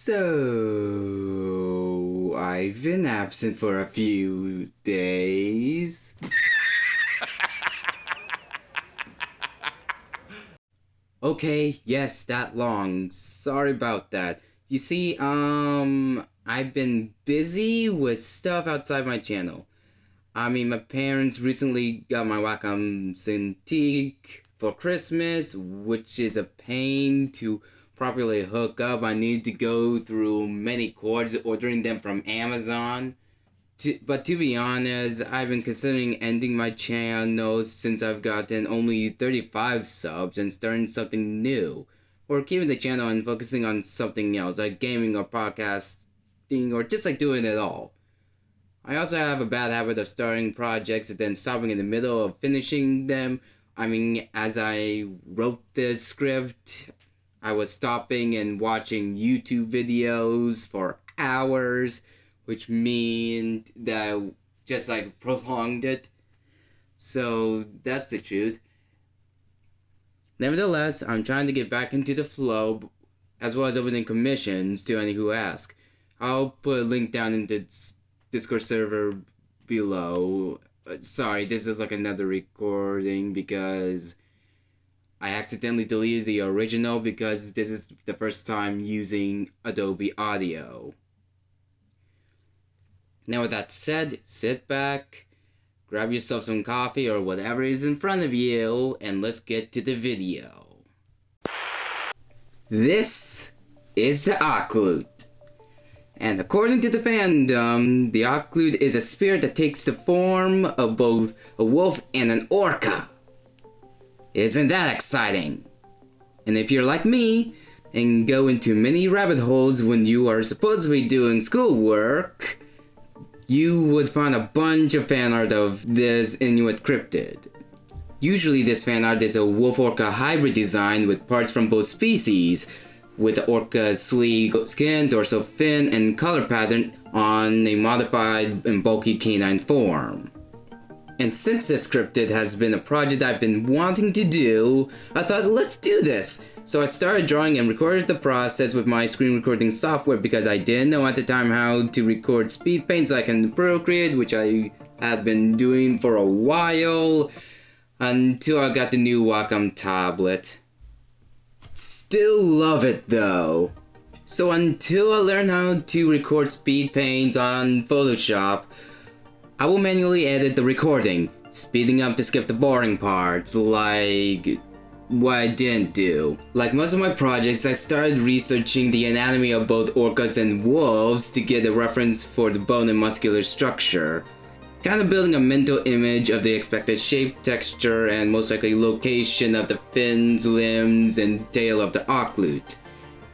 So, I've been absent for a few days. Okay, yes, that long. Sorry about that. You see, I've been busy with stuff outside my channel. My parents recently got my Wacom Cintiq for Christmas, which is a pain to properly hook up. I need to go through many cords ordering them from Amazon. But to be honest, I've been considering ending my channel since I've gotten only 35 subs and starting something new. Or keeping the channel and focusing on something else, like gaming or podcasting, or just like doing it all. I also have a bad habit of starting projects and then stopping in the middle of finishing them. As I wrote this script, I was stopping and watching YouTube videos for hours, which means that I just like prolonged it. So that's the truth. Nevertheless, I'm trying to get back into the flow, as well as opening commissions to any who ask. I'll put a link down in the Discord server below. Sorry, this is like another recording because I accidentally deleted the original because this is the first time using Adobe Audio. Now with that said, sit back, grab yourself some coffee or whatever is in front of you, and let's get to the video. This is the Ahklut. And according to the fandom, the Ahklut is a spirit that takes the form of both a wolf and an orca. Isn't that exciting? And if you're like me, and go into many rabbit holes when you are supposed to be doing schoolwork, you would find a bunch of fan art of this Inuit cryptid. Usually this fan art is a wolf-orca hybrid design with parts from both species, with the orca's sleek skin, dorsal fin, and color pattern on a modified and bulky canine form. And since this cryptid has been a project I've been wanting to do, I thought, let's do this! So I started drawing and recorded the process with my screen recording software because I didn't know at the time how to record speed paint so I can Procreate, which I had been doing for a while, until I got the new Wacom tablet. Still love it though. So until I learn how to record speed paints on Photoshop, I will manually edit the recording, speeding up to skip the boring parts, like what I didn't do. Like most of my projects, I started researching the anatomy of both orcas and wolves to get a reference for the bone and muscular structure. Kind of building a mental image of the expected shape, texture, and most likely location of the fins, limbs, and tail of the Ahklut,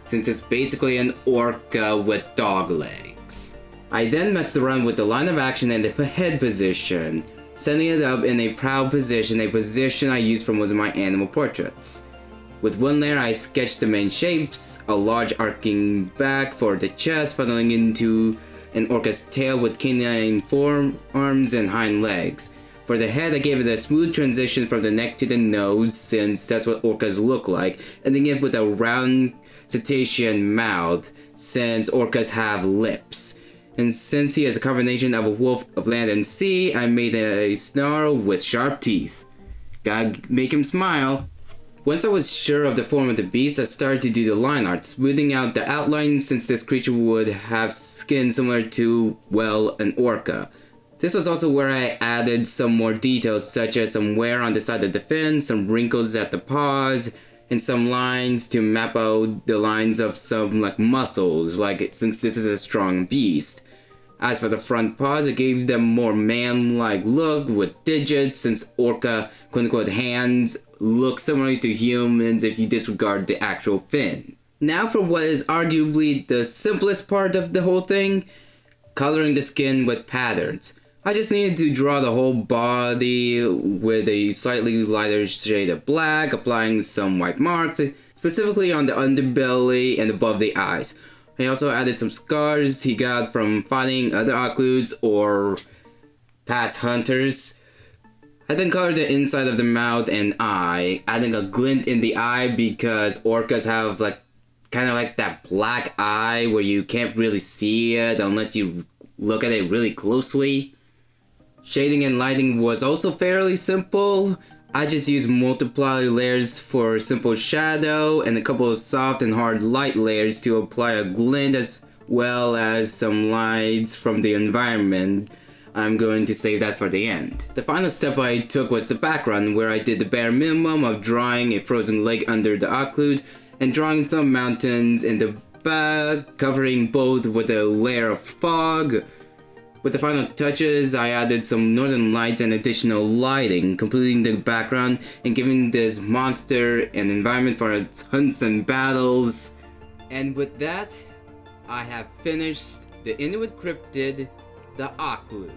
since it's basically an orca with dog legs. I then messed around with the line of action and the head position, setting it up in a proud position, a position I used from one of my animal portraits. With one layer I sketched the main shapes, a large arcing back for the chest funneling into an orca's tail with canine forearms and hind legs. For the head, I gave it a smooth transition from the neck to the nose, since that's what orcas look like, ending it with a round cetacean mouth, since orcas have lips. And since he is a combination of a wolf of land and sea, I made a snarl with sharp teeth. Gotta make him smile. Once I was sure of the form of the beast, I started to do the line art, smoothing out the outline since this creature would have skin similar to, well, an orca. This was also where I added some more details, such as some wear on the side of the fin, some wrinkles at the paws, and some lines to map out the lines of some muscles, since this is a strong beast. As for the front paws, I gave them more man-like look with digits, since orca quote-unquote hands look similar to humans if you disregard the actual fin. Now for what is arguably the simplest part of the whole thing, coloring the skin with patterns. I just needed to draw the whole body with a slightly lighter shade of black, applying some white marks, specifically on the underbelly and above the eyes. I also added some scars he got from fighting other Ahkluts or past hunters. I then colored the inside of the mouth and eye, adding a glint in the eye because orcas have kind of like that black eye where you can't really see it unless you look at it really closely. Shading and lighting was also fairly simple. I just used multiply layers for simple shadow and a couple of soft and hard light layers to apply a glint as well as some lights from the environment. I'm going to save that for the end. The final step I took was the background, where I did the bare minimum of drawing a frozen lake under the Ahklut and drawing some mountains in the back, covering both with a layer of fog. With the final touches, I added some northern lights and additional lighting, completing the background and giving this monster an environment for its hunts and battles. And with that, I have finished the Inuit cryptid, the Ahklut.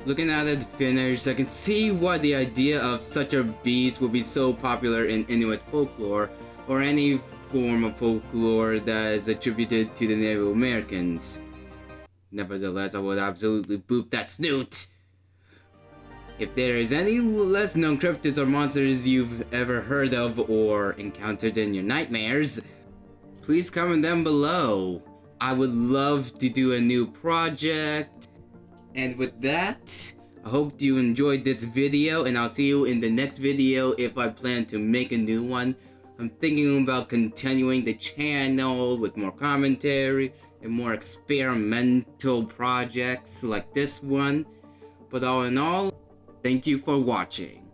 Looking at it finished, I can see why the idea of such a beast would be so popular in Inuit folklore, or any form of folklore that is attributed to the Native Americans. Nevertheless, I would absolutely boop that snoot! If there is any less known cryptids or monsters you've ever heard of or encountered in your nightmares, please comment them below. I would love to do a new project. And with that, I hope you enjoyed this video, and I'll see you in the next video if I plan to make a new one. I'm thinking about continuing the channel with more commentary and more experimental projects like this one. But all in all, thank you for watching.